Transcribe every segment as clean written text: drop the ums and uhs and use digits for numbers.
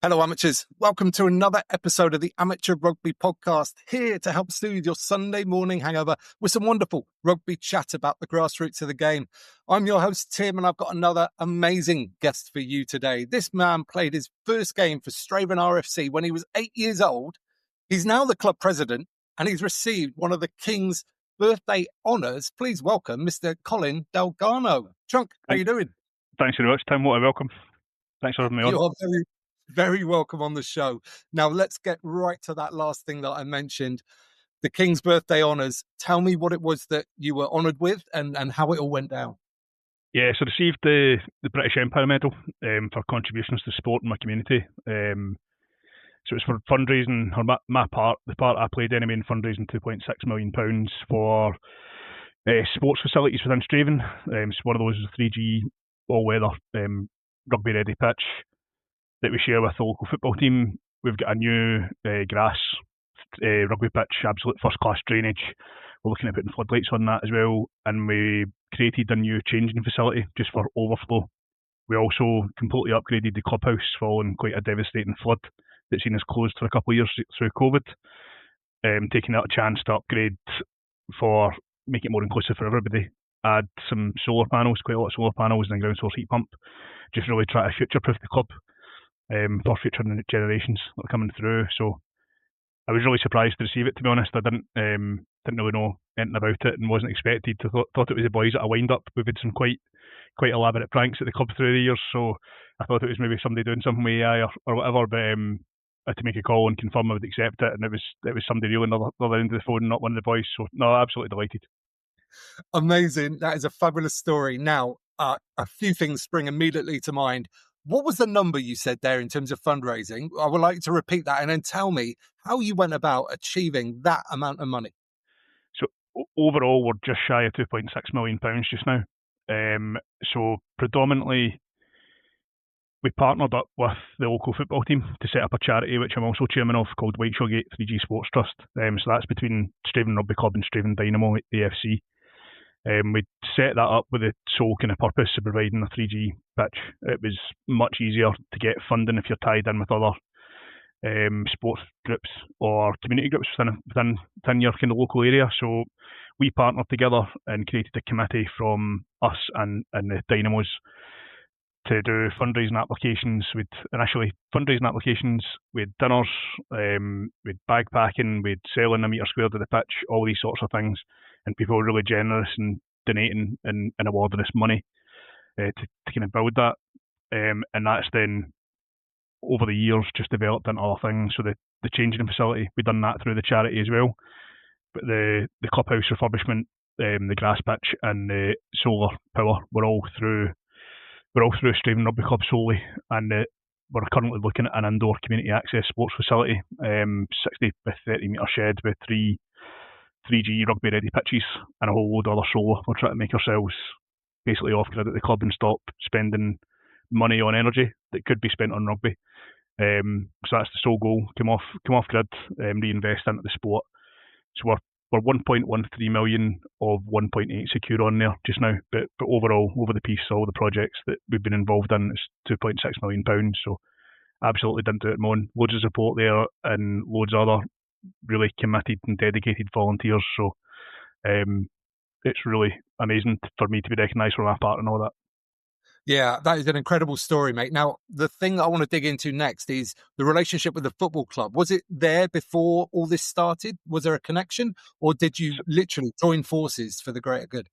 Hello, amateurs. Welcome to another episode of the Amateur Rugby Podcast, here to help soothe your Sunday morning hangover with some wonderful rugby chat about the grassroots of the game. I'm your host, Tim, and I've got another amazing guest for you today. This man played his first game for Strathaven RFC when he was 8 years old. He's now the club president, and he's received one of the King's birthday honours. Please welcome Mr. Colin Dalgarno. Trunk, how are you doing? Thanks very much, Tim. What a welcome. Thanks for having me on. You are very welcome on the show. Now, let's get right to that last thing that I mentioned, the King's birthday honours. Tell me what it was that you were honoured with and how it all went down. Yeah, so I received the British Empire Medal for contributions to sport in my community. So it was for fundraising, or my part, the part I played anyway, in fundraising £2.6 million for sports facilities within Strathaven. So one of those is a 3G all-weather rugby ready pitch that we share with the local football team. We've got a new grass rugby pitch, absolute first-class drainage. We're looking at putting floodlights on that as well, and we created a new changing facility just for overflow. We also completely upgraded the clubhouse following quite a devastating flood that's seen us closed for a couple of years through COVID, taking that a chance to upgrade for make it more inclusive for everybody. Add some solar panels, quite a lot of solar panels, and a ground source heat pump. Just really try to future-proof the club for future generations that are coming through. So I was really surprised to receive it, to be honest. I didn't really know anything about it and wasn't expected to. Thought it was the boys at a wind-up. We've had some quite elaborate pranks at the club through the years, so I thought it was maybe somebody doing something with AI or whatever, but I had to make a call and confirm I would accept it, and it was somebody real on the other end of the phone, not one of the boys. So no, absolutely delighted. Amazing. That is a fabulous story. Now, a few things spring immediately to mind. What was the number you said there in terms of fundraising? I would like to repeat that and then tell me how you went about achieving that amount of money. So overall, we're just shy of £2.6 million just now. So predominantly, we partnered up with the local football team to set up a charity, which I'm also chairman of, called Whiteshawgate 3G Sports Trust. So that's between Strathaven Rugby Club and Strathaven Dynamo AFC. We set that up with the sole kind of purpose of providing a 3G pitch. It was much easier to get funding if you're tied in with other sports groups or community groups within your kind of local area. So we partnered together and created a committee from us and the Dynamos to do fundraising applications. We'd initially fundraising applications, we'd dinners, we'd bag packing, we'd selling a metre squared of the pitch, all these sorts of things. And people were really generous in donating and awarding us money to kind of build that. And that's then, over the years, just developed into other things. So the changing facility, we've done that through the charity as well. But the clubhouse refurbishment, the grass pitch and the solar power were all through Strathaven Rugby Club solely. And we're currently looking at an indoor community access sports facility, 60 by 30 metre shed with 3G rugby ready pitches and a whole load of other solar. We're trying to make ourselves basically off grid at the club and stop spending money on energy that could be spent on rugby. So that's the sole goal: come off grid, reinvest into the sport. So we're 1.13 million of 1.8 secure on there just now, but overall, over the piece, all the projects that we've been involved in, it's £2.6 million. So absolutely didn't do it on. Loads of support there and loads of other really committed and dedicated volunteers. So it's really amazing for me to be recognised for my part and all that. Yeah, that is an incredible story, mate. Now, the thing I want to dig into next is the relationship with the football club. Was it there before all this started? Was there a connection, or did you literally join forces for the greater good?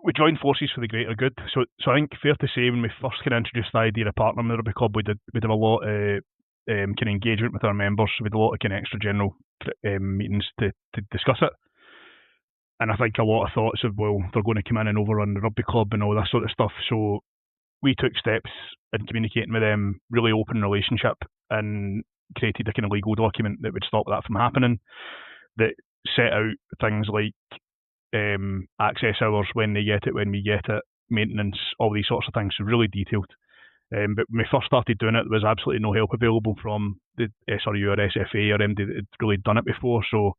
We joined forces for the greater good. So I think fair to say, when we first kind of introduced the idea of partnering with the rugby club, we did a lot of kind of engagement with our members. We did a lot of kind of extra general meetings to discuss it. And I think a lot of thoughts of, well, they're going to come in and overrun the rugby club and all that sort of stuff. So we took steps in communicating with them, really open relationship, and created a kind of legal document that would stop that from happening, that set out things like access hours, when they get it, when we get it, maintenance, all these sorts of things. So really detailed. But when we first started doing it, there was absolutely no help available from the SRU or SFA or MD that had really done it before. So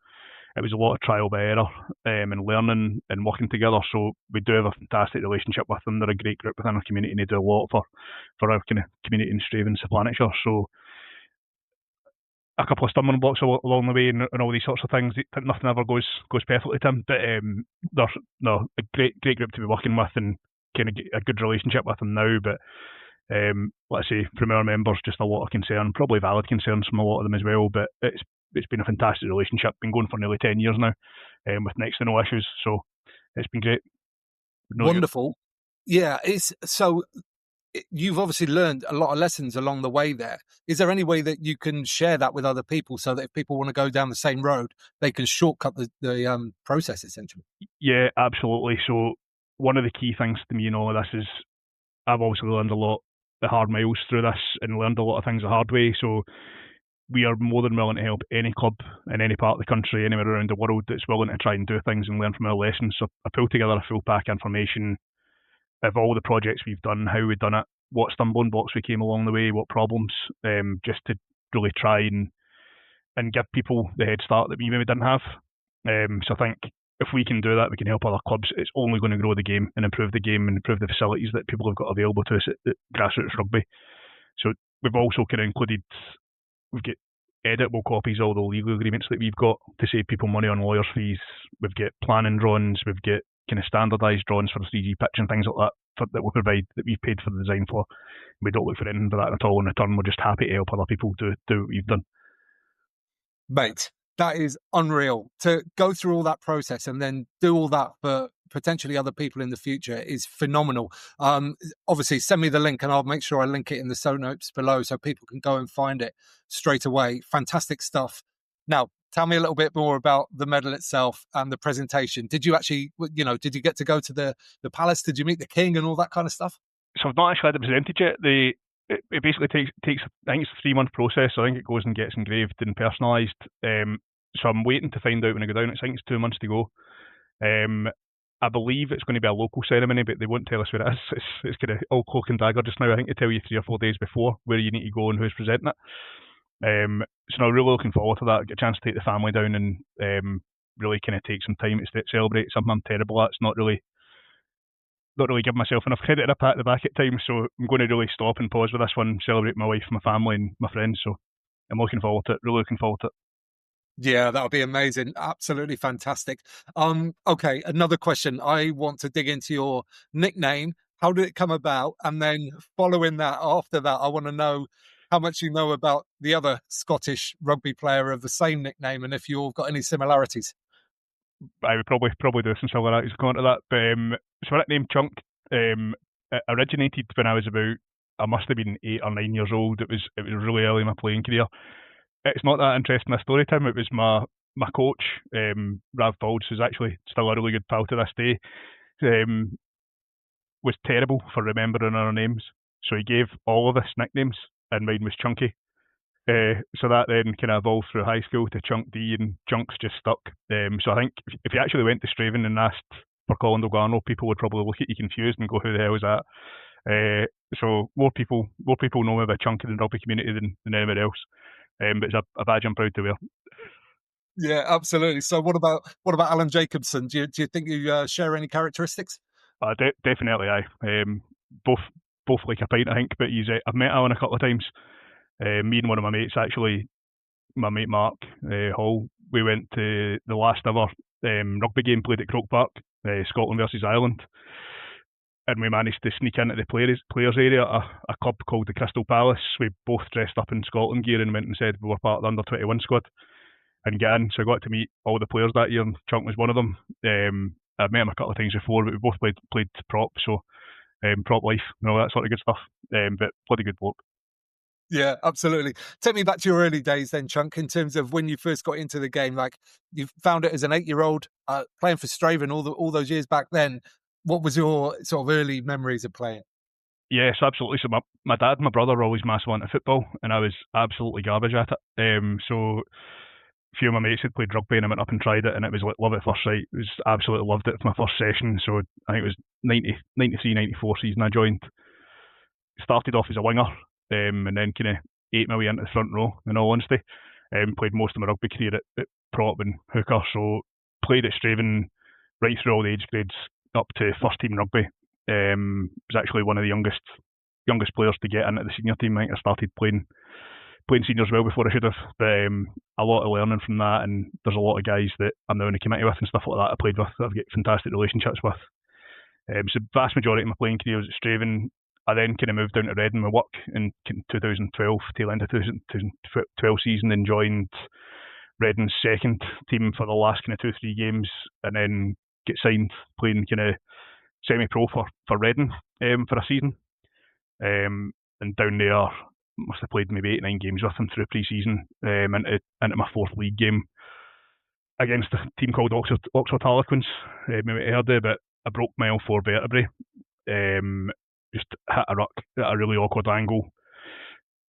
it was a lot of trial by error and learning and working together. So we do have a fantastic relationship with them. They're a great group within our community, and they do a lot for our kind of community in Strathaven, Lanarkshire. So a couple of stumbling blocks along the way and all these sorts of things. Nothing ever goes perfectly, Tim. But they're a great group to be working with and kind of a good relationship with them now. But let's say from our members, just a lot of concern, probably valid concerns from a lot of them as well. But it's been a fantastic relationship. Been going for nearly 10 years now, with next to no issues. So it's been great. Wonderful. Yeah, it's so. You've obviously learned a lot of lessons along the way there. Is there any way that you can share that with other people so that if people want to go down the same road, they can shortcut the process, essentially? Yeah, absolutely. So one of the key things to me in all of this is I've obviously learned a lot the hard miles through this and learned a lot of things the hard way. So we are more than willing to help any club in any part of the country, anywhere around the world that's willing to try and do things and learn from our lessons. So I pulled together a full pack information of all the projects we've done, how we've done it, what stumbling blocks we came along the way, what problems, just to really try and give people the head start that we maybe didn't have. So I think if we can do that, we can help other clubs. It's only going to grow the game and improve the game and improve the facilities that people have got available to us at grassroots rugby. So we've also kind of included, we've got editable copies of all the legal agreements that we've got to save people money on lawyers' fees. We've got planning drawings, we've got kind of standardised drawings for the 3G pitch and things like that that we provide, that we've paid for the design for. We don't look for anything for that at all in return. We're just happy to help other people do what we've done. Mate, that is unreal. To go through all that process and then do all that for potentially other people in the future is phenomenal. Obviously, send me the link and I'll make sure I link it in the show notes below so people can go and find it straight away. Fantastic stuff. Now, tell me a little bit more about the medal itself and the presentation. Did you actually, did you get to go to the palace? Did you meet the king and all that kind of stuff? So I've not actually had it presented yet. It basically takes, I think it's a 3-month process. So I think it goes and gets engraved and personalised. So I'm waiting to find out when I go down. I think it's 2 months to go. I believe it's going to be a local ceremony, but they won't tell us where it is. It's kind of all cloak and dagger just now. I think they tell you 3 or 4 days before where you need to go and who's presenting it. So I'm really looking forward to that. Get a chance to take the family down and really kind of take some time to celebrate something I'm terrible at. It's not really giving myself enough credit and a pat at the back at times. So I'm going to really stop and pause with this one, celebrate my wife, my family, and my friends. So I'm looking forward to it. Really looking forward to it. Yeah, that'll be amazing. Absolutely fantastic. Okay, another question. I want to dig into your nickname. How did it come about? And then following that, after that, I want to know how much you know about the other Scottish rugby player of the same nickname and if you've got any similarities. I would probably do some similarities going to that. But so my nickname Chunk it originated when I was I must have been 8 or 9 years old. It was really early in my playing career. It's not that interesting a story, Tim. It was my coach, Rav Balds, who's actually still a really good pal to this day, was terrible for remembering our names. So he gave all of us nicknames, and mine was Chunky. So that then kind of evolved through high school to Chunk D, and Chunks just stuck. So I think if you actually went to Strathaven and asked for Colin Dalgarno, people would probably look at you confused and go, "Who the hell is that?" So more people know me about Chunk in the rugby community than anybody else. But it's a badge I'm proud to wear. Yeah, absolutely. So what about Alan Jacobson? Do you think you share any characteristics? Definitely, aye. Both like a pint, I think. But I've met Alan a couple of times. Me and one of my mates, actually, my mate Mark Hall, we went to the last ever rugby game played at Croke Park, Scotland versus Ireland, and we managed to sneak into the players area, a club called the Crystal Palace. We both dressed up in Scotland gear and went and said we were part of the under-21 squad and get in. So I got to meet all the players that year, and Chunk was one of them. I've met him a couple of times before, but we both played prop, so prop life and all that sort of good stuff. But bloody good bloke. Yeah, absolutely. Take me back to your early days then, Chunk, in terms of when you first got into the game. Like, you found it as an 8-year-old, playing for Strathaven all those years back then. What was your sort of early memories of playing? Yes, absolutely. So my dad and my brother were always massive into football, and I was absolutely garbage at it. So a few of my mates had played rugby, and I went up and tried it, and it was like love at first sight. It was absolutely loved it for my first session. So I think it was 93, 94 season I joined. Started off as a winger, and then kind of ate my way into the front row, in all honesty. Played most of my rugby career at prop and hooker, so played at Strathaven right through all the age grades up to first team rugby. Was actually one of the youngest players to get into the senior team. I think I started playing playing seniors well before I should have, but a lot of learning from that, and there's a lot of guys that I'm now in the committee with and stuff like that I played with that I've got fantastic relationships with. So the vast majority of my playing career was at Strathaven. I then kind of moved down to Reading with work in 2012, tail end of 2012 season, and joined Reading's second team for the last kind of 2-3 games, and then get signed playing kind of semi-pro for Reading for a season. And down there, must have played maybe 8-9 games with them through pre-season, into my fourth league game against a team called Oxford Harlequins. Maybe you heard of it, but I broke my L4 vertebrae. Just hit a ruck at a really awkward angle.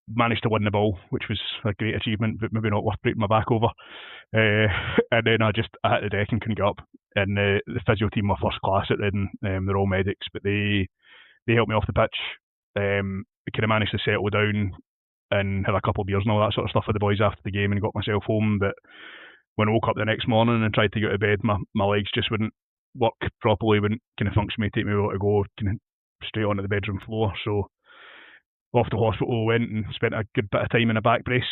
Managed to win the ball, which was a great achievement, but maybe not worth breaking my back over. And then I hit the deck and couldn't get up. And the physio team were first class at Reading. They're all medics, but they helped me off the pitch. I kind of managed to settle down and have a couple of beers and all that sort of stuff with the boys after the game and got myself home. But when I woke up the next morning and tried to get out of bed, my legs just wouldn't work properly, wouldn't kind of function, take me a while to go kind of straight onto the bedroom floor. So off to hospital went and spent a good bit of time in a back brace,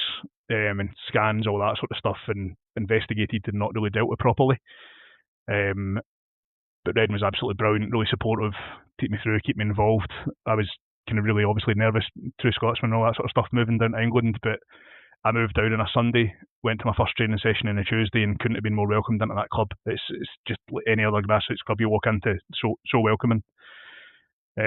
and scans, all that sort of stuff, and investigated and not really dealt with properly. But Reading was absolutely brilliant, really supportive, take me through, keep me involved. I was kind of really obviously nervous, true Scotsman and all that sort of stuff, moving down to England, but I moved down on a Sunday, went to my first training session on a Tuesday, and couldn't have been more welcomed into that club. It's just like any other grassroots club you walk into, so welcoming. So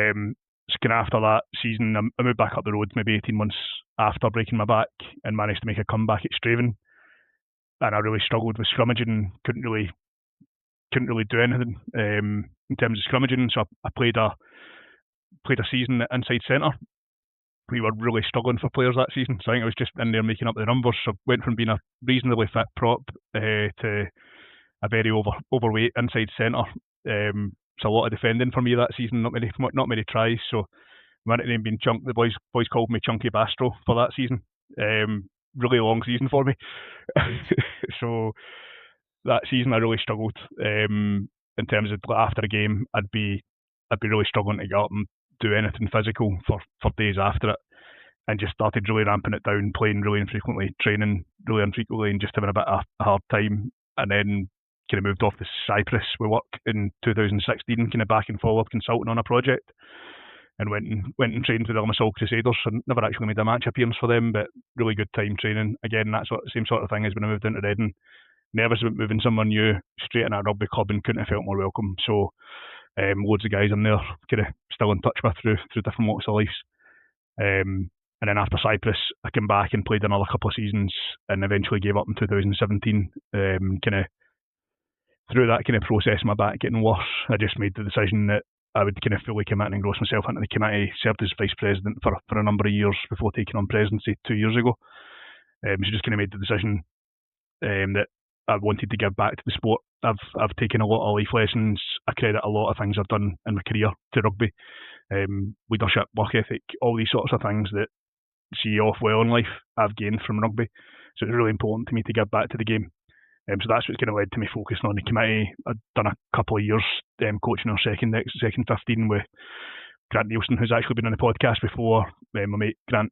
kind of after that season, I moved back up the road maybe 18 months after breaking my back and managed to make a comeback at Strathaven. And I really struggled with scrummaging and couldn't really do anything in terms of scrummaging. So I played a season at inside centre. We were really struggling for players that season, so I think I was just in there making up the numbers. So went from being a reasonably fit prop to a very overweight inside centre. So a lot of defending for me that season, not many tries. So my nickname being Chunk, the boys called me Chunky Bastro for that season. Really long season for me. So that season I really struggled. In terms of after a game, I'd be really struggling to get up and do anything physical for days after it, and just started really ramping it down, playing really infrequently, training really infrequently, and just having a bit of a hard time. And then kind of moved off to Cyprus with work in 2016, kind of back and forward consulting on a project, and went and trained with the Limassol Crusaders. I never actually made a match appearance for them, but really good time training. Again, that same sort of thing as when I moved into Reading. Nervous about moving somewhere new, straight into a rugby club, and couldn't have felt more welcome. So loads of guys in there kind of still in touch with through different walks of life. And then after Cyprus, I came back and played another couple of seasons, and eventually gave up in 2017. Kind of through that kind of process, my back getting worse, I just made the decision that I would kind of fully commit and engross myself into the committee. Served as vice president for a number of years before taking on presidency 2 years ago. So just kind of made the decision that I wanted to give back to the sport. I've taken a lot of life lessons. I credit a lot of things I've done in my career to rugby. Leadership, work ethic, all these sorts of things that see you off well in life, I've gained from rugby. So it's really important to me to give back to the game. So that's what's kind of led to me focusing on the committee. I've done a couple of years coaching our second 15 with Grant Nielsen, who's actually been on the podcast before, my mate Grant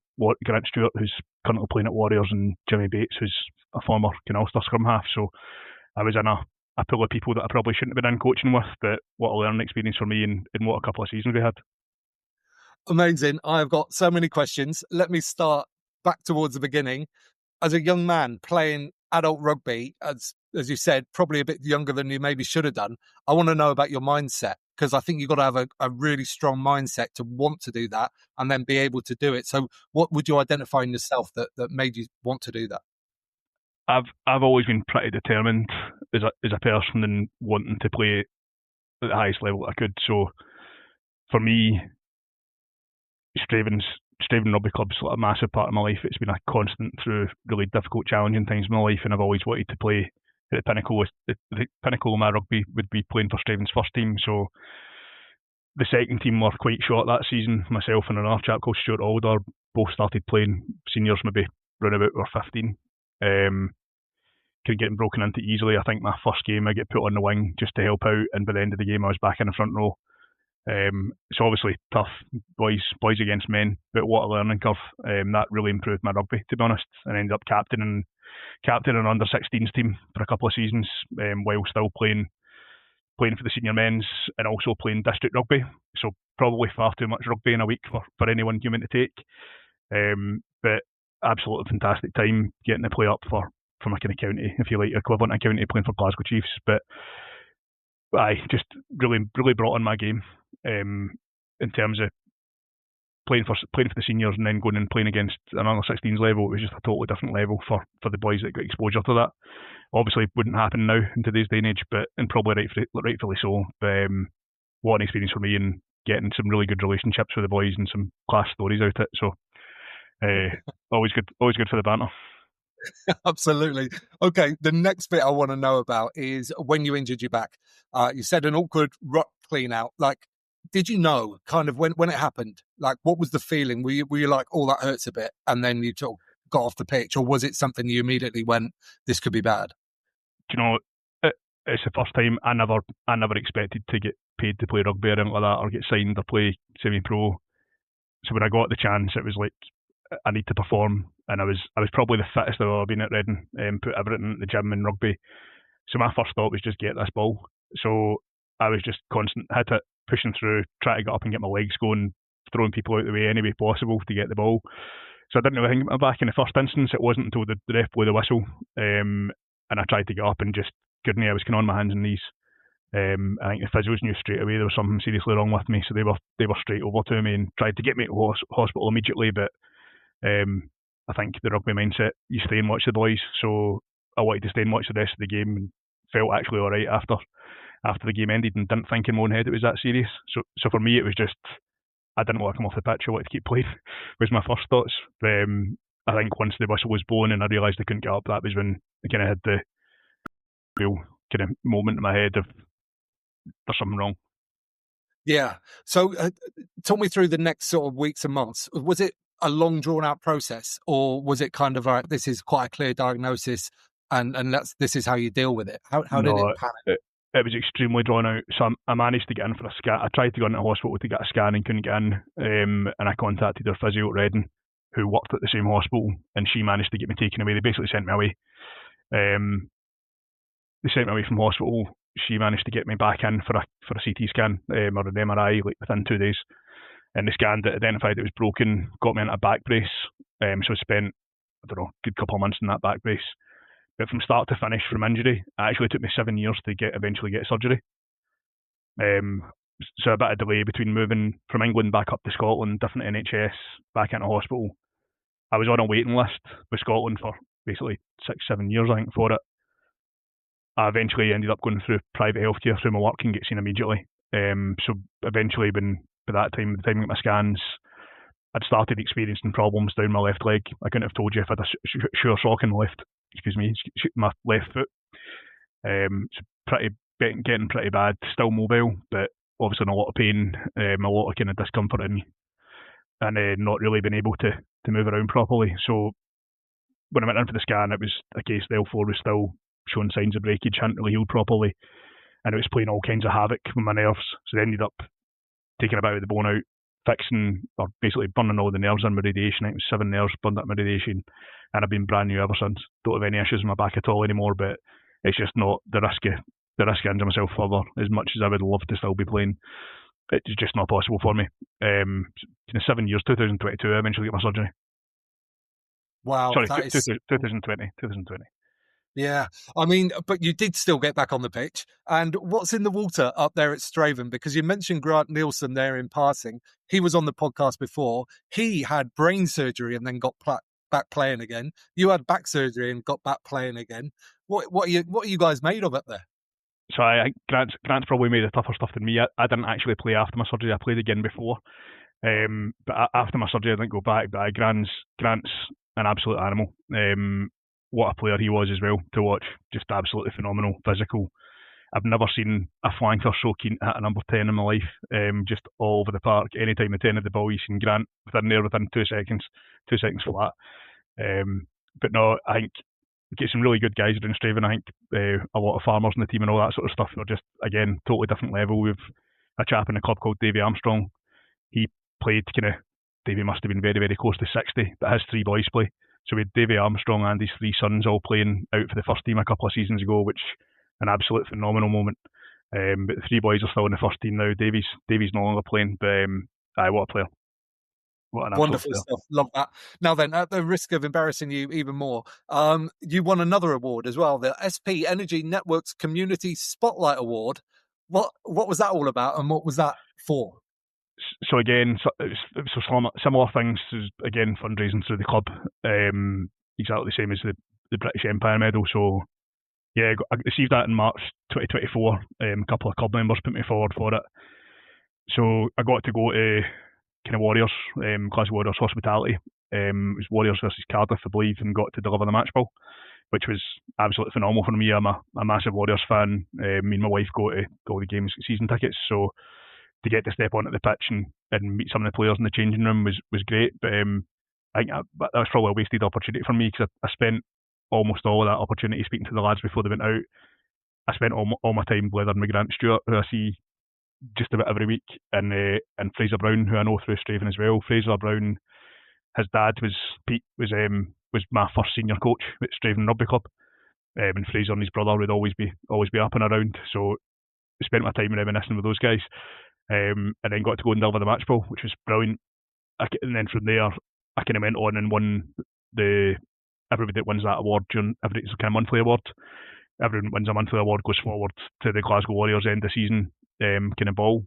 Stewart, who's currently playing at Warriors, and Jimmy Bates, who's a former Ulster scrum half. So I was in a pool of people that I probably shouldn't have been in coaching with, but what a learning experience for me, and what a couple of seasons we had. Amazing. I've got so many questions. Let me start back towards the beginning. As a young man playing adult rugby, as you said, probably a bit younger than you maybe should have done, I want to know about your mindset, because I think you've got to have a really strong mindset to want to do that and then be able to do it. So what would you identify in yourself that made you want to do that? I've always been pretty determined as a person and wanting to play at the highest level I could. So for me, Strathaven Rugby Club's a massive part of my life. It's been a constant through really difficult, challenging times in my life, and I've always wanted to play at the pinnacle. The pinnacle of my rugby would be playing for Strathaven's first team. So the second team were quite short that season. Myself and another chap called Stuart Alder both started playing seniors, maybe round about we were 15. Kind of getting broken into easily. I think my first game I get put on the wing just to help out, and by the end of the game I was back in the front row. So obviously tough, boys against men, but what a learning curve. That really improved my rugby, to be honest, and I ended up captaining an under 16s team for a couple of seasons, while still playing for the senior men's and also playing district rugby. So probably far too much rugby in a week for any one human to take. But absolutely fantastic time getting to play up for McKinnon County, if you like, equivalent of county, playing for Glasgow Chiefs. But I just really brought on my game in terms of playing for the seniors and then going and playing against an under 16s level. It was just a totally different level for the boys that got exposure to that. Obviously, wouldn't happen now in today's day and age, and probably rightfully so. But what an experience for me, and getting some really good relationships with the boys and some class stories out of it. So always good for the banter. Absolutely. Okay, the next bit I want to know about is when you injured your back. You said an awkward ruck clean out. Like, did you know kind of when it happened? Like, what was the feeling? Were you like, oh, that hurts a bit, and then you got off the pitch, or was it something you immediately went, this could be bad? Do you know, it's the first time I never expected to get paid to play rugby or anything like that, or get signed or play semi-pro. So when I got the chance, it was like, I need to perform, and I was probably the fittest I've ever been at Reading, put everything at the gym and rugby. So my first thought was just get this ball. So I was just constant, hit it, pushing through, trying to get up and get my legs going, throwing people out the way any way possible to get the ball. So I didn't really think about my back in the first instance. It wasn't until the ref blew the whistle, and I tried to get up and just couldn't. I was kind of on my hands and knees. I think the physios knew straight away there was something seriously wrong with me, so they were straight over to me and tried to get me to hospital immediately. But I think the rugby mindset, you stay and watch the boys. So I wanted to stay and watch the rest of the game, and felt actually all right after the game ended, and didn't think in my own head it was that serious. So for me, it was just, I didn't want to come off the pitch. I wanted to keep playing. Was my first thoughts. I think once the whistle was blown and I realised I couldn't get up, that was when I kind of had the real kind of moment in my head of there's something wrong. Yeah. So talk me through the next sort of weeks and months. Was it a long drawn out process, or was it kind of like, this is quite a clear diagnosis and this is how you deal with it? How did it pan out? It was extremely drawn out. So I managed to get in for a scan. I tried to go into hospital to get a scan and couldn't get in. And I contacted their physio at Reading, who worked at the same hospital, and she managed to get me taken away. They basically sent me away. They sent me away from hospital. She managed to get me back in for a CT scan or an MRI like within 2 days. And the scan that identified it was broken, got me into a back brace. So I spent, I don't know, a good couple of months in that back brace. But from start to finish, from injury, it actually took me 7 years to eventually get surgery. So a bit of delay between moving from England back up to Scotland, different NHS, back into hospital. I was on a waiting list with Scotland for basically 6-7 years, I think, for it. I eventually ended up going through private healthcare through my work and get seen immediately. So eventually, by that time, the time I got my scans, I'd started experiencing problems down my left leg. I couldn't have told you if I had a sure sock in my left foot. So getting pretty bad, still mobile, but obviously in a lot of pain, a lot of kind of discomfort and not really being able to move around properly. So when I went in for the scan, it was a case the L4 was still showing signs of breakage, hadn't really healed properly, and it was playing all kinds of havoc with my nerves. So they ended up taking a bit of the bone out, fixing or basically burning all the nerves in with radiation. I think it was 7 nerves burned up with radiation, and I've been brand new ever since. Don't have any issues in my back at all anymore, but it's just not the risk of injuring myself further. As much as I would love to still be playing, it's just not possible for me. In 7 years, 2022, I eventually get my surgery. Wow. Sorry, 2020. Yeah, I mean, but you did still get back on the pitch. And what's in the water up there at Strathaven? Because you mentioned Grant Nielsen there in passing. He was on the podcast before. He had brain surgery and then got back playing again. You had back surgery and got back playing again. What are you guys made of up there? So Grant's probably made the tougher stuff than me. I didn't actually play after my surgery. I played again before. But after my surgery, I didn't go back. But Grant's an absolute animal. What a player he was as well to watch. Just absolutely phenomenal, physical. I've never seen a flanker so keen to hit a number 10 in my life. Just all over the park. Anytime the 10 had the ball, you seen Grant within 2 seconds. 2 seconds flat. But no, I think we get some really good guys around Strathaven. I think a lot of farmers in the team and all that sort of stuff are just, again, totally different level. We've a chap in the club called Davy Armstrong. He played Davy must have been very, very close to 60, but his 3 boys play. So we had Davy Armstrong and his 3 sons all playing out for the first team a couple of seasons ago, which an absolute phenomenal moment. But the 3 boys are still in the first team now. Davy's no longer playing, but what a player. What an wonderful stuff. Love that. Now then, at the risk of embarrassing you even more, you won another award as well, the SP Energy Networks Community Spotlight Award. What was that all about, and what was that for? So again, it was similar things, again, fundraising through the club, exactly the same as the British Empire Medal. So yeah, I received that in March 2024. A couple of club members put me forward for it. So I got to go to kind of Warriors, Glasgow Warriors hospitality. It was Warriors versus Cardiff, I believe, and got to deliver the match ball, which was absolutely phenomenal for me. I'm a massive Warriors fan. Me and my wife go to all the games, season tickets, so to get to step onto the pitch and meet some of the players in the changing room was great. But I think that was probably a wasted opportunity for me, because I spent almost all of that opportunity speaking to the lads before they went out. I spent all my time with Grant Stewart, who I see just about every week, and Fraser Brown, who I know through Strathaven as well. Fraser Brown, his dad was Pete, was my first senior coach at Strathaven Rugby Club, and Fraser and his brother would always be up and around. So I spent my time reminiscing with those guys. And then got to go and deliver the match ball, which was brilliant. And then from there, I kind of went on and won everybody that wins that award, it's a kind of monthly award. Everyone that wins a monthly award goes forward to the Glasgow Warriors end of season kind of ball.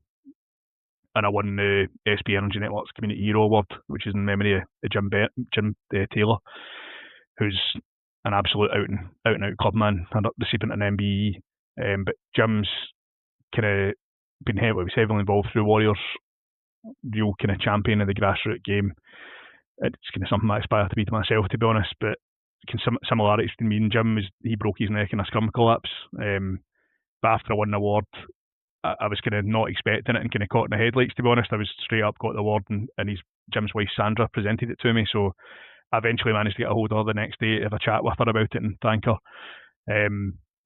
And I won the SP Energy Networks Community Hero Award, which is in memory of Jim Taylor, who's an absolute out and out club man, and receiving an MBE. But Jim's kind of was heavily involved through Warriors, real kind of champion of the grassroots game. It's kind of something I aspire to be to myself, to be honest. But similarities between me and Jim is he broke his neck in a scrum collapse. But after I won the award, I was kind of not expecting it and kind of caught in the headlights, to be honest. I was straight up got the award, and Jim's wife Sandra presented it to me. So I eventually managed to get a hold of her the next day, have a chat with her about it and thank her.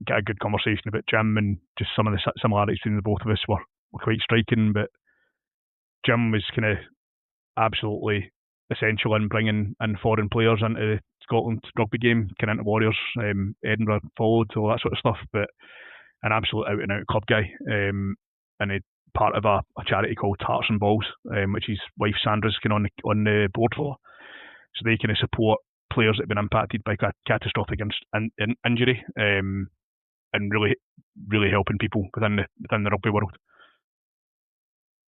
Get a good conversation about Jim, and just some of the similarities between the both of us were quite striking. But Jim was kind of absolutely essential in bringing in foreign players into the Scotland rugby game, kind of into Warriors. Edinburgh followed, all that sort of stuff, but an absolute out and out club guy, and he's part of a charity called Hearts and Balls, which his wife Sandra's kind of on the board for. So they kind of support players that have been impacted by catastrophic injury, and really, really helping people within the rugby world.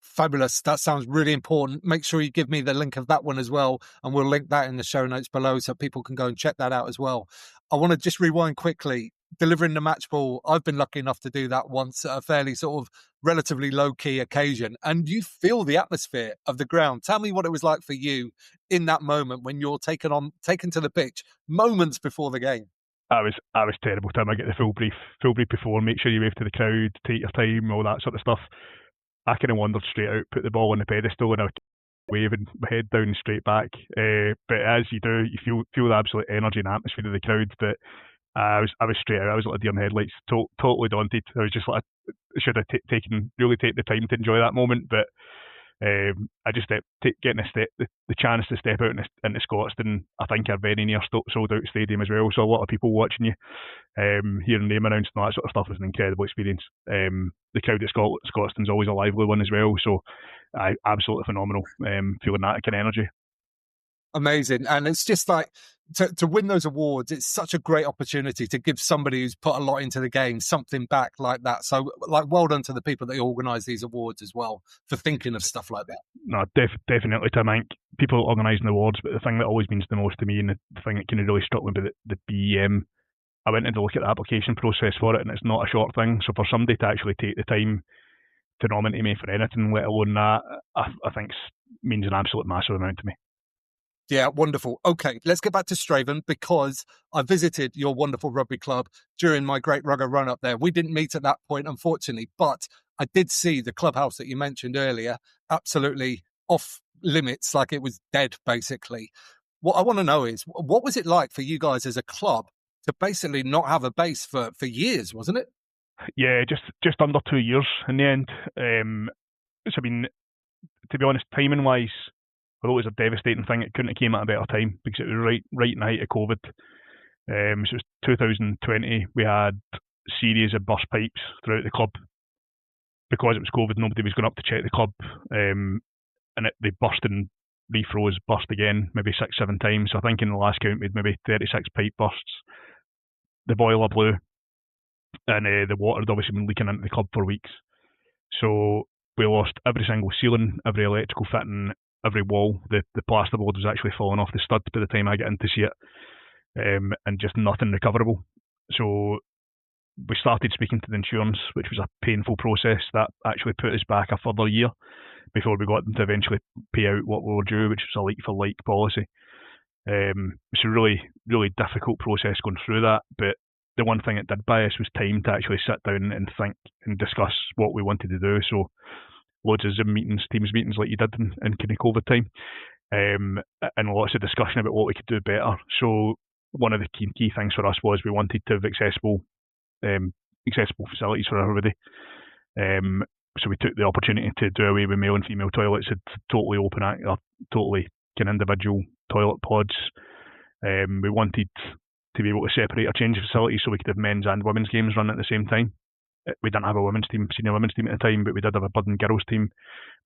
Fabulous. That sounds really important. Make sure you give me the link of that one as well, and we'll link that in the show notes below so people can go and check that out as well. I want to just rewind quickly. Delivering the match ball, I've been lucky enough to do that once at a fairly sort of relatively low-key occasion, and you feel the atmosphere of the ground. Tell me what it was like for you in that moment when you're taken to the pitch moments before the game. I was terrible. Time I get the full brief before, make sure you wave to the crowd, take your time, all that sort of stuff. I kind of wandered straight out, put the ball on the pedestal, and I was waving my head down straight back. But as you do, you feel the absolute energy and atmosphere of the crowd. But I was straight out. I was like a deer in the headlights, totally daunted. I was just like, I should have taken the time to enjoy that moment. But I just getting the chance to step out into Scotstoun, I think, are very near sold out stadium as well. So a lot of people watching you, hearing name announced and all that sort of stuff was an incredible experience. The crowd at Scotstoun's always a lively one as well. So absolutely phenomenal. Feeling that kind of energy. Amazing. And it's just like to win those awards, it's such a great opportunity to give somebody who's put a lot into the game something back like that. So well done to the people that organise these awards as well for thinking of stuff like that. No, definitely, Tim. I think people organising the awards, but the thing that always means the most to me, and the thing that kind of really struck me about the BEM, I went in to look at the application process for it, and it's not a short thing. So for somebody to actually take the time to nominate me for anything, let alone that, I think means an absolute massive amount to me. Yeah, wonderful. Okay, let's get back to Strathaven, because I visited your wonderful rugby club during my great rugger run up there. We didn't meet at that point, unfortunately, but I did see the clubhouse that you mentioned earlier, absolutely off limits, like it was dead, basically. What I want to know is, what was it like for you guys as a club to basically not have a base for years, wasn't it? Yeah, just under 2 years in the end. I mean, to be honest, timing wise, although it was a devastating thing, it couldn't have came at a better time because it was right in the height of COVID. So it was 2020. We had series of burst pipes throughout the club. Because it was COVID, nobody was going up to check the club, and they burst and refroze, burst again, maybe 6-7 times. So I think in the last count we'd maybe 36 pipe bursts. The boiler blew, and the water had obviously been leaking into the club for weeks. So we lost every single ceiling, every electrical fitting, every wall. The plasterboard was actually falling off the stud by the time I get in to see it, and just nothing recoverable. So we started speaking to the insurance, which was a painful process. That actually put us back a further year before we got them to eventually pay out what we were due, which was a like-for-like policy. It's a really, really difficult process going through that, but the one thing it did buy us was time to actually sit down and think and discuss what we wanted to do. So loads of Zoom meetings, Teams meetings like you did in kind of COVID time, and lots of discussion about what we could do better. So one of the key things for us was we wanted to have accessible facilities for everybody. So we took the opportunity to do away with male and female toilets, had totally open, totally kind of individual toilet pods. We wanted to be able to separate our change facilities so we could have men's and women's games run at the same time. We didn't have a women's team, senior women's team at the time, but we did have a bud and girls team.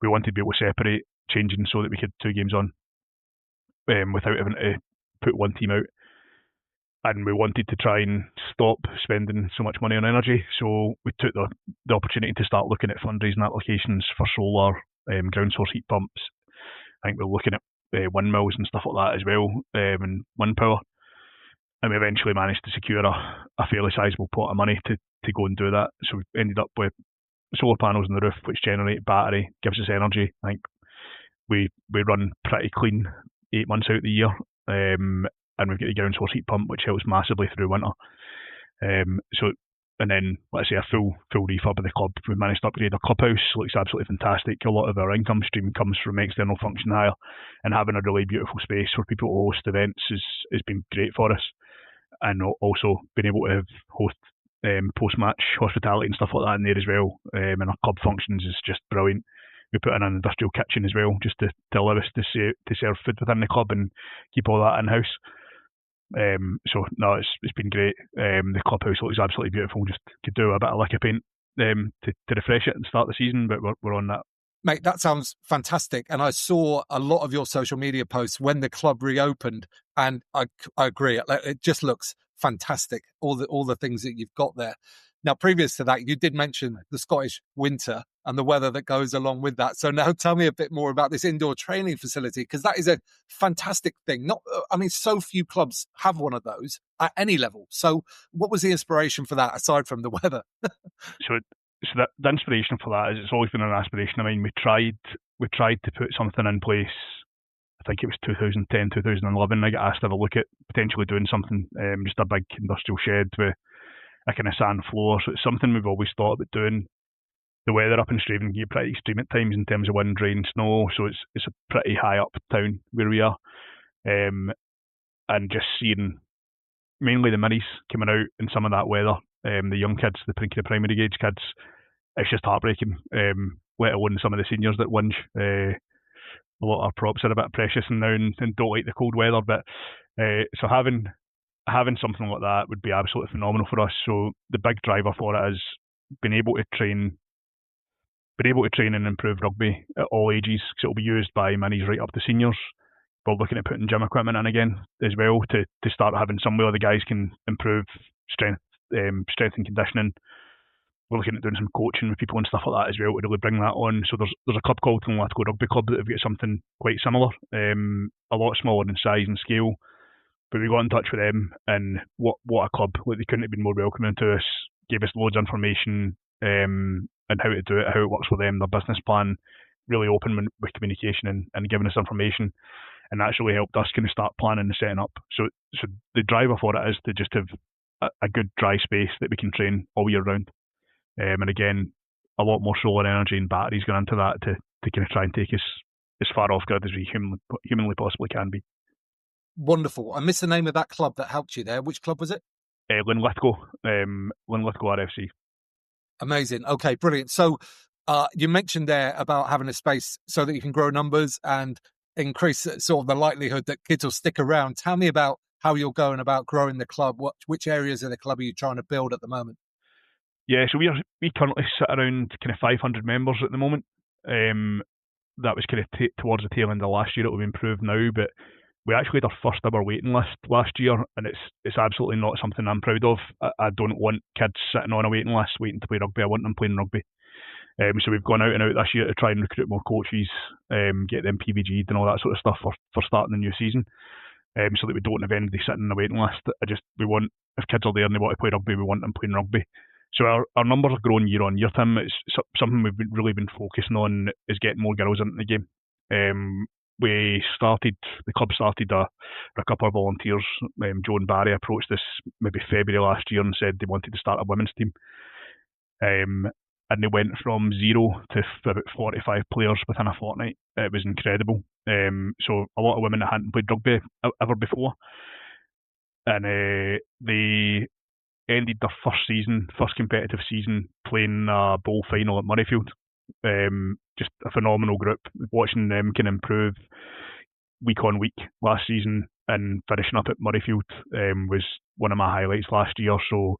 We wanted to be able to separate changing so that we could 2 games on without having to put one team out. And we wanted to try and stop spending so much money on energy. So we took the opportunity to start looking at fundraising applications for solar, ground source heat pumps. I think we're looking at windmills and stuff like that as well, and wind power. And we eventually managed to secure a fairly sizable pot of money to go and do that. So we ended up with solar panels on the roof, which generate battery, gives us energy. I think we run pretty clean 8 months out of the year. And we've got the ground source heat pump, which helps massively through winter. And then, let's say, a full refurb of the club. We've managed to upgrade our clubhouse. Looks absolutely fantastic. A lot of our income stream comes from external function hire, and having a really beautiful space for people to host events has been great for us. And also being able to host post-match hospitality and stuff like that in there as well. And our club functions is just brilliant. We put in an industrial kitchen as well, just to allow us to serve food within the club and keep all that in-house. So no, it's been great. The clubhouse looks absolutely beautiful. Just could do a bit of lacquer paint to refresh it and start the season, but we're on that. Mate, that sounds fantastic. And I saw a lot of your social media posts when the club reopened, and I agree. It just looks fantastic. All the things that you've got there. Now, previous to that, you did mention the Scottish winter and the weather that goes along with that. So now tell me a bit more about this indoor training facility, because that is a fantastic thing. So few clubs have one of those at any level. So what was the inspiration for that, aside from the weather? So the inspiration for that is it's always been an aspiration. I mean, we tried to put something in place. I think it was 2010, 2011. I got asked to have a look at potentially doing something, just a big industrial shed with a kind of sand floor. So it's something we've always thought about doing. The weather up in Strathaven can get pretty extreme at times in terms of wind, rain, snow. So it's a pretty high up town where we are, and just seeing mainly the minis coming out in some of that weather. The young kids, the primary age kids, it's just heartbreaking. Let alone some of the seniors that whinge. A lot of our props are a bit precious now and don't like the cold weather. But so having something like that would be absolutely phenomenal for us. So the big driver for it is being able to train and improve rugby at all ages, because it will be used by minis right up to seniors. We're looking at putting gym equipment in again as well to start having somewhere the guys can improve strength and conditioning. We're looking at doing some coaching with people and stuff like that as well to really bring that on. So there's a club called Linlithgow Rugby Club that have got something quite similar, a lot smaller in size and scale. But we got in touch with them, and what a club! Like, they couldn't have been more welcoming to us. Gave us loads of information and how to do it, how it works for them, their business plan. Really open with communication and giving us information, and that's really helped us kind of start planning and setting up. So the driver for it is to just have a good dry space that we can train all year round. And again, a lot more solar energy and batteries going into that to kind of try and take us as far off grid as we humanly possibly can be. Wonderful. I missed the name of that club that helped you there. Which club was it? Linlithgow RFC. Amazing. Okay, brilliant. So You mentioned there about having a space so that you can grow numbers and increase sort of the likelihood that kids will stick around. Tell me about how you're going about growing the club. Which areas of the club are you trying to build at the moment? Yeah, so we currently sit around kind of 500 members at the moment. That was kind of towards the tail end of last year. It will be improved now, but we actually had our first ever waiting list last year, and it's absolutely not something I'm proud of. I don't want kids sitting on a waiting list waiting to play rugby. I want them playing rugby. So we've gone out and out this year to try and recruit more coaches, get them PVG'd and all that sort of stuff for starting the new season, so that we don't have anybody sitting on a waiting list. We want, if kids are there and they want to play rugby, we want them playing rugby. So our numbers are growing year on year, Tim. It's something we've really been focusing on, is getting more girls into the game. The club started a couple of volunteers. Joe and Barry approached us maybe February last year and said they wanted to start a women's team. And they went from 0 to about 45 players within a fortnight. It was incredible. So a lot of women that hadn't played rugby ever before. And they ended their first competitive season, playing a bowl final at Murrayfield. Just a phenomenal group. Watching them can improve week on week last season and finishing up at Murrayfield was one of my highlights last year. So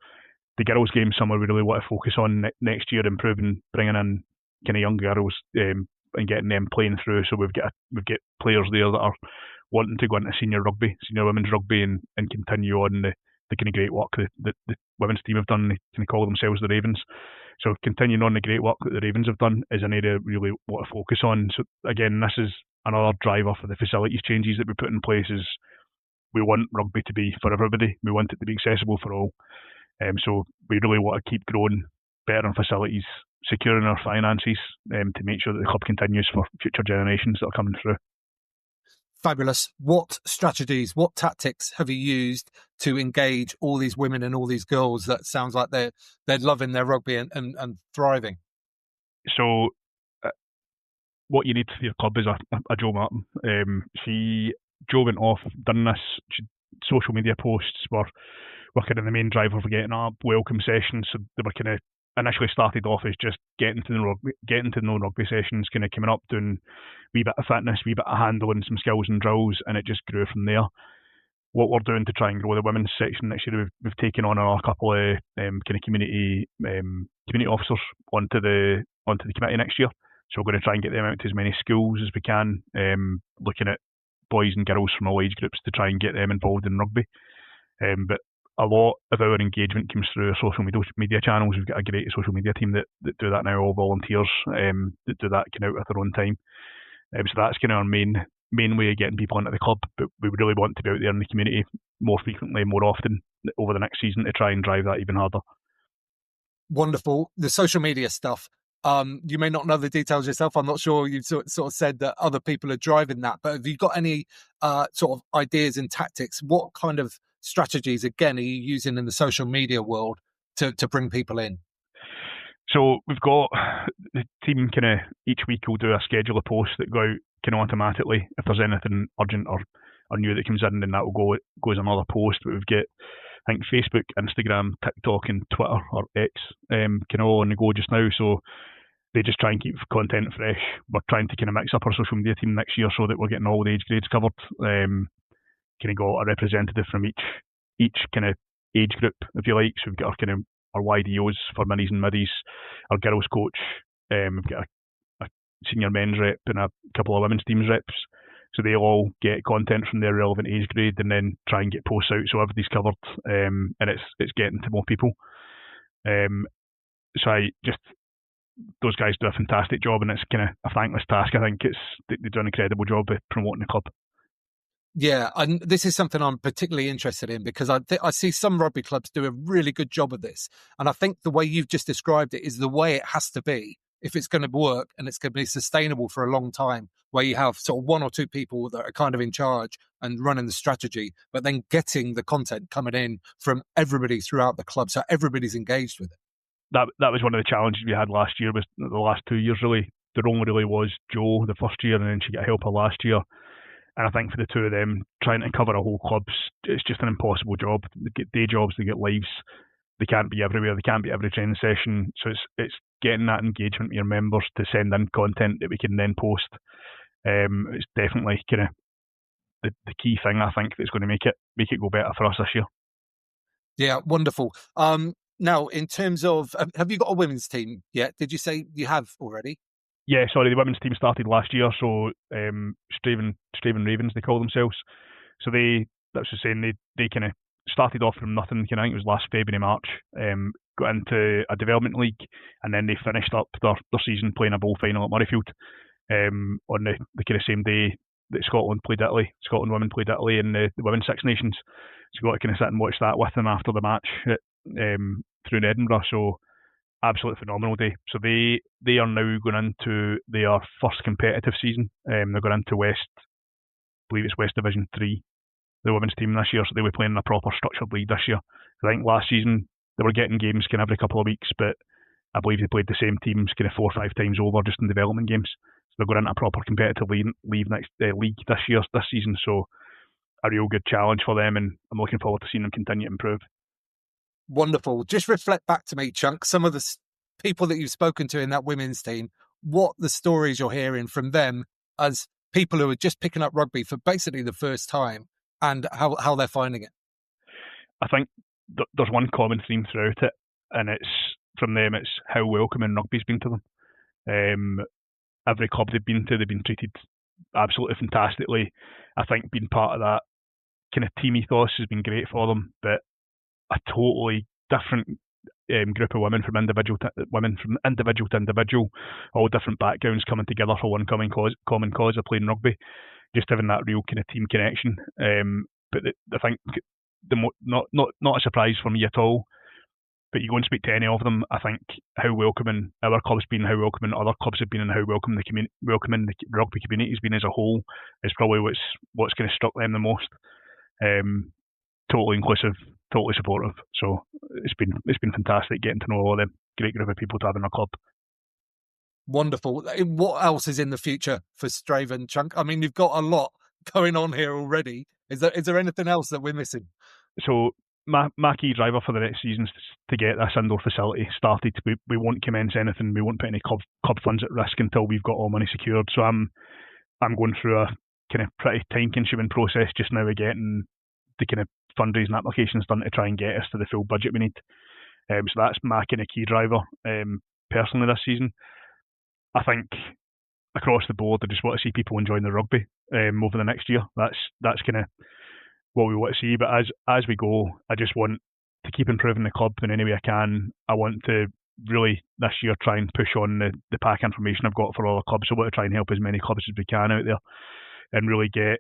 the girls' game somewhere we really want to focus on next year, improving, bringing in kind of young girls and getting them playing through. So we've got players there that are wanting to go into senior women's rugby, and continue on the kind of great work that the women's team have done. They kind of call themselves the Ravens. So continuing on the great work that the Ravens have done is an area we really want to focus on. So again, this is another driver for the facilities changes that we put in place. Is we want rugby to be for everybody. We want it to be accessible for all. So we really want to keep growing better in facilities, securing our finances to make sure that the club continues for future generations that are coming through. Fabulous. What strategies, what tactics have you used to engage all these women and all these girls that sounds like they're loving their rugby and thriving? So what you need for your club is a Jo Martin. Jo went off, done this. Social media posts were kind of the main driver for getting a welcome session. So they were kind of initially started off as just getting to know rugby sessions, kind of coming up, doing a wee bit of fitness, wee bit of handling, some skills and drills, and it just grew from there. What we're doing to try and grow the women's section next year, we've taken on a couple of kind of community officers onto the committee next year. So we're going to try and get them out to as many schools as we can, looking at boys and girls from all age groups to try and get them involved in rugby. But a lot of our engagement comes through our social media channels. We've got a great social media team that do that now, all volunteers that do that kind of at their own time. So that's kind of our main way of getting people into the club. But we really want to be out there in the community more frequently, more often over the next season to try and drive that even harder. Wonderful. The social media stuff. You may not know the details yourself. I'm not sure. You sort of said that other people are driving that, but have you got any sort of ideas and tactics? What kind of strategies, again, are you using in the social media world to bring people in? So we've got the team kind of each week will do a schedule of posts that go out kind of automatically. If there's anything urgent or new that comes in, then that will go as another post. But we've got, I think, Facebook, Instagram, TikTok and Twitter or X kind of all on the go just now. So they just try and keep content fresh. We're trying to kind of mix up our social media team next year so that we're getting all the age grades covered. Kind of got a representative from each kind of age group, if you like. So we've got our YDOs for minis and middies, our girls coach, we've got a senior men's rep and a couple of women's teams reps. So they all get content from their relevant age grade and then try and get posts out so everybody's covered, and it's getting to more people. So those guys do a fantastic job, and it's kind of a thankless task. I think they do an incredible job of promoting the club. Yeah, and this is something I'm particularly interested in because I see some rugby clubs do a really good job of this. And I think the way you've just described it is the way it has to be if it's going to work and it's going to be sustainable for a long time, where you have sort of one or two people that are kind of in charge and running the strategy, but then getting the content coming in from everybody throughout the club. So everybody's engaged with it. That was one of the challenges we had last year, was the last 2 years really. There only really was Jo the first year, and then she got a helper last year. And I think for the two of them, trying to cover a whole club, it's just an impossible job. They get day jobs, they get lives. They can't be everywhere. They can't be every training session. So it's getting that engagement with your members to send in content that we can then post, it's definitely kind of the key thing, I think, that's going to make it go better for us this year. Yeah, wonderful. Now, in terms of, have you got a women's team yet? Did you say you have already? Yeah, sorry, the women's team started last year, so Strathaven Ravens, they call themselves. So that's just saying, they kind of started off from nothing. I think it was last February, March. Got into a development league, and then they finished up their season playing a bowl final at Murrayfield on the kind of same day that Scotland women played Italy in the Women's Six Nations. So we got to kind of sit and watch that with them after the match through in Edinburgh. So absolutely phenomenal day. So they are now going into their first competitive season. They're going into I believe it's West Division 3, the women's team this year. So they were playing in a proper structured league this year. I think last season they were getting games kind of every couple of weeks, but I believe they played the same teams kind of 4 or 5 times over just in development games. So they're going into a proper competitive league this season. So a real good challenge for them, and I'm looking forward to seeing them continue to improve. Wonderful. Just reflect back to me, Chunk, some of the people that you've spoken to in that women's team, what the stories you're hearing from them as people who are just picking up rugby for basically the first time, and how they're finding it. I think there's one common theme throughout it, and it's from them, it's how welcoming rugby's been to them. Every club they've been to, they've been treated absolutely fantastically. I think being part of that kind of team ethos has been great for them, but a totally different group of women from individual to individual, all different backgrounds coming together for one common cause of playing rugby, just having that real kind of team connection. But I think not a surprise for me at all. But you go and speak to any of them, I think how welcoming our club's been, how welcoming other clubs have been, and how welcoming the rugby community has been as a whole is probably what's kind of struck them the most. Totally inclusive, totally supportive. So it's been fantastic getting to know all of them. Great group of people to have in our club. Wonderful. What else is in the future for Strathaven, Chunk? I mean, you've got a lot going on here already. Is there anything else that we're missing? So my key driver for the next season is to get this indoor facility started. We won't commence anything. We won't put any club funds at risk until we've got all money secured. So I'm going through a kind of pretty time-consuming process just now of getting the kind of fundraising applications done to try and get us to the full budget we need. So that's my kind of key driver personally this season. I think across the board, I just want to see people enjoying the rugby over the next year. That's kind of what we want to see. But as we go, I just want to keep improving the club in any way I can. I want to really this year try and push on the pack information I've got for all the clubs. So I want to try and help as many clubs as we can out there and really get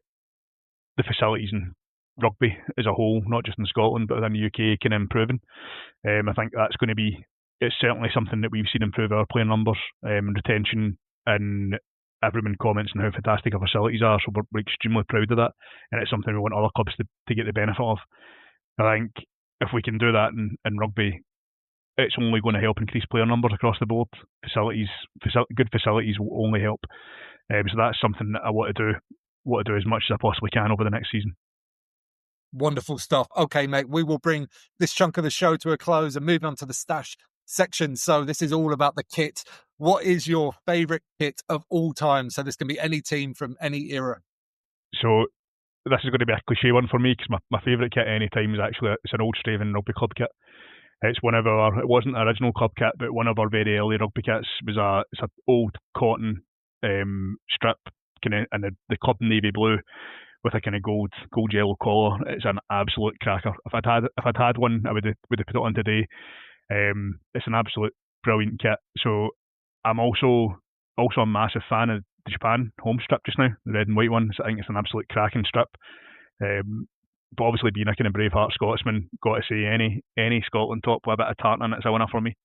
the facilities in rugby as a whole, not just in Scotland but within the UK, kind of improving. I think that's going to be, it's certainly something that we've seen improve our playing numbers and retention, and everyone comments on how fantastic our facilities are, so we're extremely proud of that, and it's something we want other clubs to get the benefit of. I think if we can do that in rugby, it's only going to help increase player numbers across the board. Good facilities will only help. So that's something that I want to do as much as I possibly can over the next season. Wonderful stuff. Okay, mate, we will bring this chunk of the show to a close and move on to the stash section. So this is all about the kit. What is your favourite kit of all time? So this can be any team from any era. So this is going to be a cliche one for me, because my favourite kit at any time is actually, it's an old Strathaven rugby club kit. It wasn't the original club kit, but one of our very early rugby kits it's an old cotton strip, kind of, and the club navy blue with a kind of gold yellow collar. It's an absolute cracker. If I'd had one, I would have put it on today. It's an absolute brilliant kit. So I'm also a massive fan of the Japan home strip just now, the red and white one. So I think it's an absolute cracking strip. But obviously, being a kind of Braveheart Scotsman, got to say any Scotland top with a bit of tartan, it's a winner for me.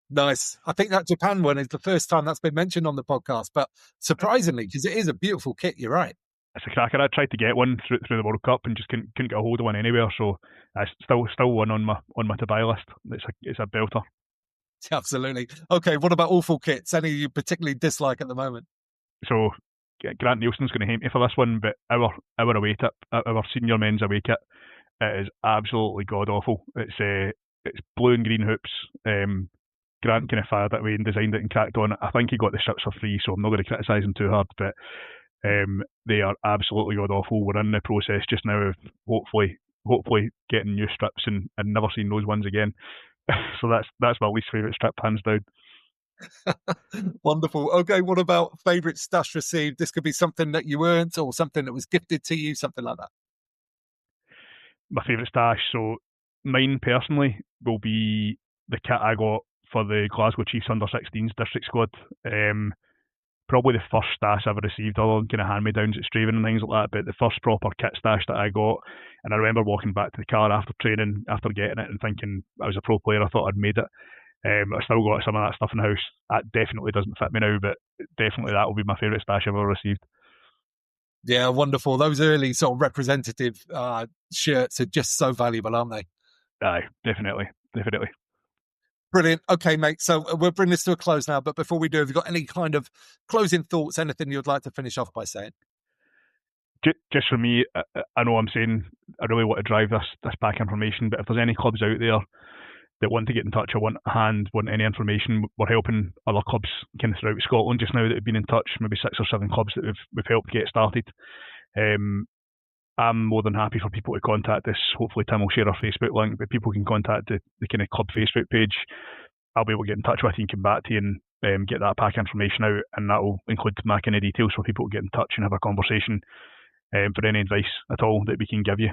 Nice. I think that Japan one is the first time that's been mentioned on the podcast, but surprisingly, because it is a beautiful kit, you're right. It's a cracker. I tried to get one through the World Cup and just couldn't get a hold of one anywhere. So it's still one on my to buy list. It's a belter. Absolutely. Okay, what about awful kits? Any you particularly dislike at the moment? So Grant Nielsen's going to hate me for this one, but our away kit, our senior men's away kit, it is absolutely god awful. It's blue and green hoops, Grant kind of fired that way and designed it and cracked on. I think he got the strips for free, so I'm not going to criticise him too hard, but they are absolutely god awful. We're in the process just now of hopefully getting new strips and never seeing those ones again. So that's my least favourite strip, hands down. Wonderful. Okay, what about favourite stash received? This could be something that you earned or something that was gifted to you, something like that. My favourite stash, so mine personally will be the kit I got for the Glasgow Chiefs under-16s district squad. Probably the first stash I ever received, other than kind of hand-me-downs at Strathaven and things like that, but the first proper kit stash that I got. And I remember walking back to the car after training, after getting it, and thinking I was a pro player. I thought I'd made it. I still got some of that stuff in the house. That definitely doesn't fit me now, but definitely that will be my favourite stash I've ever received. Yeah, wonderful. Those early sort of representative shirts are just so valuable, aren't they? Aye, definitely. Brilliant. Okay, mate. So we'll bring this to a close now. But before we do, have you got any kind of closing thoughts, anything you'd like to finish off by saying? Just for me, I know I'm saying I really want to drive this pack information, but if there's any clubs out there that want to get in touch or want a hand, want any information, we're helping other clubs kind of throughout Scotland just now that have been in touch, maybe 6 or 7 clubs that we've helped get started. I'm more than happy for people to contact us. Hopefully Tim will share our Facebook link, but people can contact the kind of club Facebook page. I'll be able to get in touch with you and come back to you and get that pack information out, and that will include my kind of details for people to get in touch and have a conversation. For any advice at all that we can give you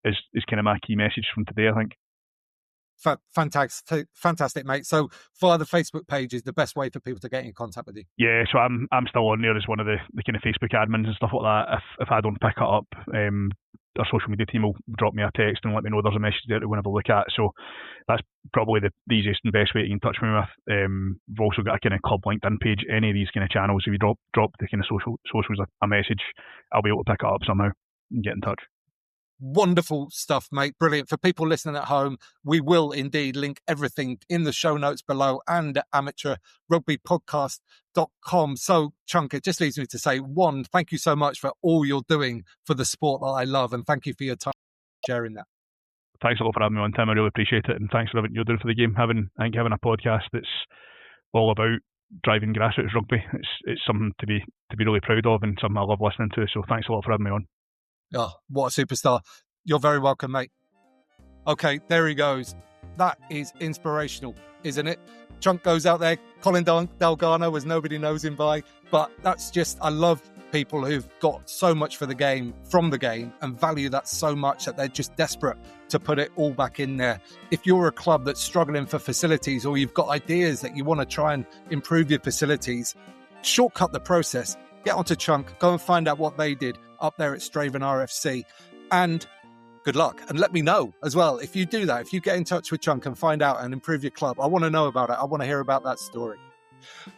is kind of my key message from today, I think. Fantastic, mate. So via the Facebook page is the best way for people to get in contact with you. Yeah, so I'm still on there as one of the kind of Facebook admins and stuff like that. If I don't pick it up, our social media team will drop me a text and let me know there's a message there to go and have a look at. So that's probably the easiest and best way to get in touch with me with. We've also got a kind of club LinkedIn page. Any of these kind of channels, if you drop the kind of socials a message, I'll be able to pick it up somehow and get in touch. Wonderful stuff, mate. Brilliant. For people listening at home, we will indeed link everything in the show notes below and at amateurrugbypodcast.com. So, Chunk, it just leaves me to say, one, thank you so much for all you're doing for the sport that I love, and thank you for your time sharing that. Thanks a lot for having me on, Tim. I really appreciate it, and thanks for everything you're doing for the game. Having a podcast that's all about driving grassroots rugby, it's something to be really proud of and something I love listening to. So thanks a lot for having me on. Oh, what a superstar. You're very welcome, mate. Okay, there he goes. That is inspirational, isn't it? Chunk goes out there, Colin Dalgarno, as nobody knows him by. But that's just, I love people who've got so much for the game, from the game, and value that so much that they're just desperate to put it all back in there. If you're a club that's struggling for facilities, or you've got ideas that you want to try and improve your facilities, shortcut the process. Get onto Chunk, go and find out what they did up there at Strathaven RFC, and good luck. And let me know as well if you do that, if you get in touch with Chunk and find out and improve your club. I want to know about it. I want to hear about that story.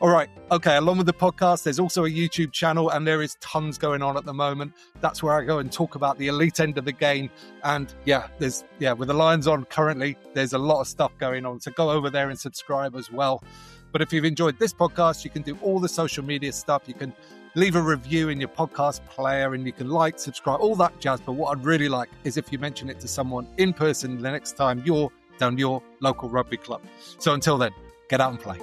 All right. Okay. Along with the podcast, there's also a YouTube channel, and there is tons going on at the moment. That's where I go and talk about the elite end of the game. And with the Lions on currently, there's a lot of stuff going on. So go over there and subscribe as well. But if you've enjoyed this podcast, you can do all the social media stuff. You can leave a review in your podcast player, and you can like, subscribe, all that jazz. But what I'd really like is if you mention it to someone in person the next time you're down your local rugby club. So until then, get out and play.